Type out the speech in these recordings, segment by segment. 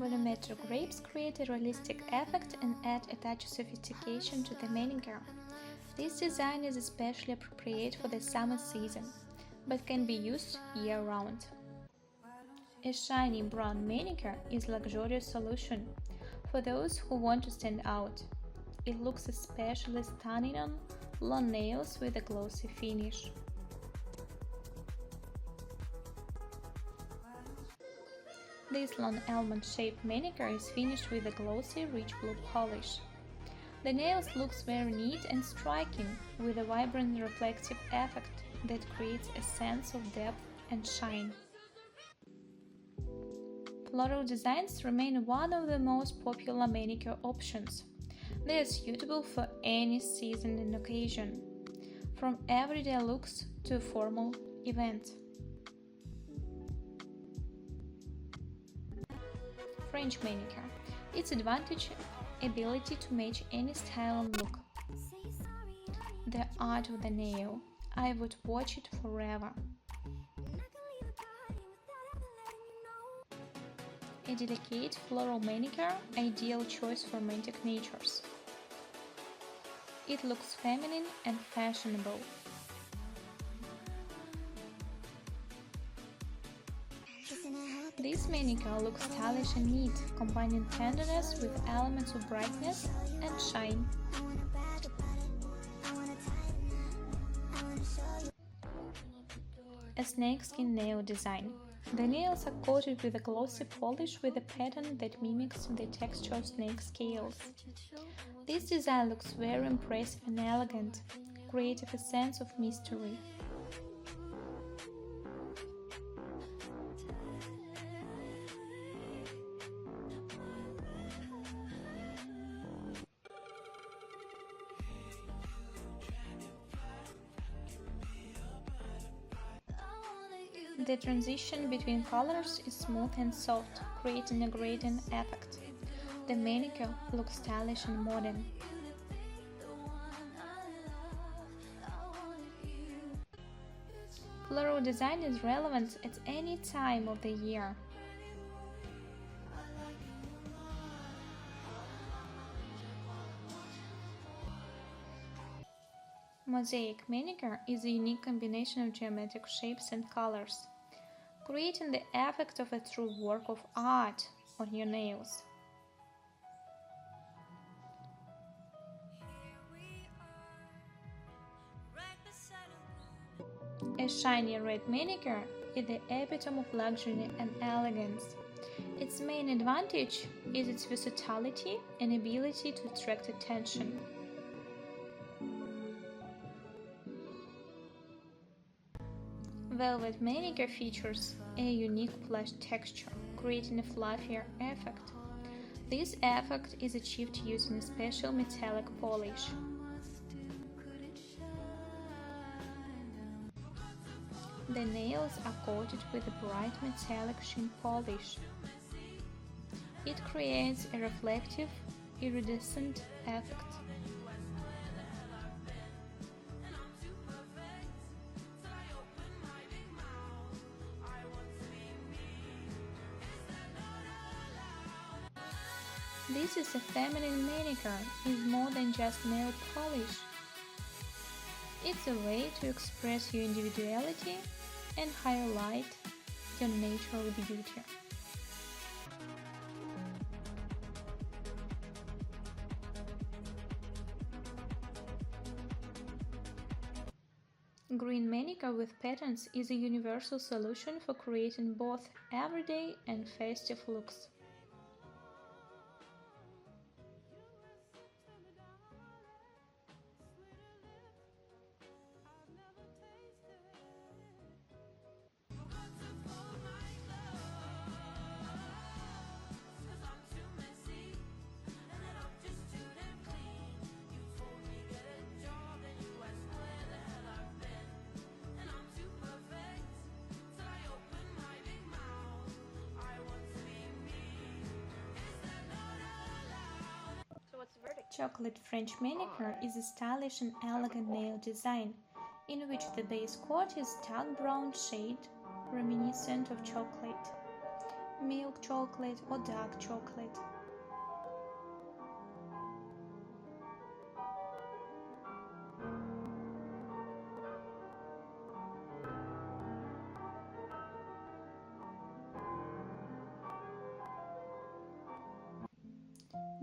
Volumetric grapes create a realistic effect and add a touch of sophistication to the manicure. This design is especially appropriate for the summer season, but can be used year-round. A shiny brown manicure is a luxurious solution for those who want to stand out. It looks especially stunning on long nails with a glossy finish. This long almond-shaped manicure is finished with a glossy, rich blue polish. The nails looks very neat and striking, with a vibrant reflective effect that creates a sense of depth and shine. Floral designs remain one of the most popular manicure options. They are suitable for any season and occasion, from everyday looks to a formal event. French manicure. Its advantage ability to match any style and look. The art of the nail. I would watch it forever. A delicate floral manicure, ideal choice for romantic natures. It looks feminine and fashionable. This manicure looks stylish and neat, combining tenderness with elements of brightness and shine. A snakeskin nail design. The nails are coated with a glossy polish with a pattern that mimics the texture of snake scales. This design looks very impressive and elegant, creating a sense of mystery. The transition between colors is smooth and soft, creating a gradient effect. The manicure looks stylish and modern. Floral design is relevant at any time of the year. Mosaic manicure is a unique combination of geometric shapes and colors, creating the effect of a true work of art on your nails. A shiny red manicure is the epitome of luxury and elegance. Its main advantage is its versatility and ability to attract attention. Velvet manicure features a unique plush texture, creating a fluffier effect. This effect is achieved using a special metallic polish. The nails are coated with a bright metallic sheen polish. It creates a reflective, iridescent effect. This is a feminine manicure, is more than just nail polish. It's a way to express your individuality and highlight your natural beauty. Green manicure with patterns is a universal solution for creating both everyday and festive looks. Chocolate French manicure is a stylish and elegant nail design, in which the base coat is dark brown shade reminiscent of chocolate. milk chocolate or dark chocolate.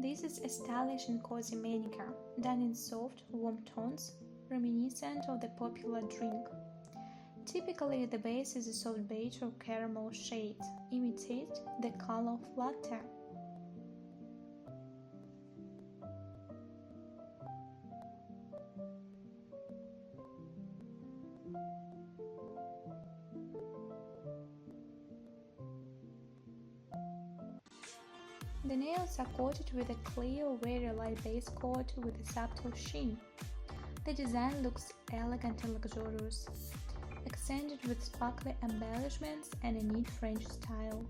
This is a stylish and cozy manicure, done in soft, warm tones, reminiscent of the popular drink. Typically, the base is a soft beige or caramel shade, imitate the color of latte. The nails are coated with a clear, very light base coat with a subtle sheen. The design looks elegant and luxurious, accented with sparkly embellishments and a neat French style.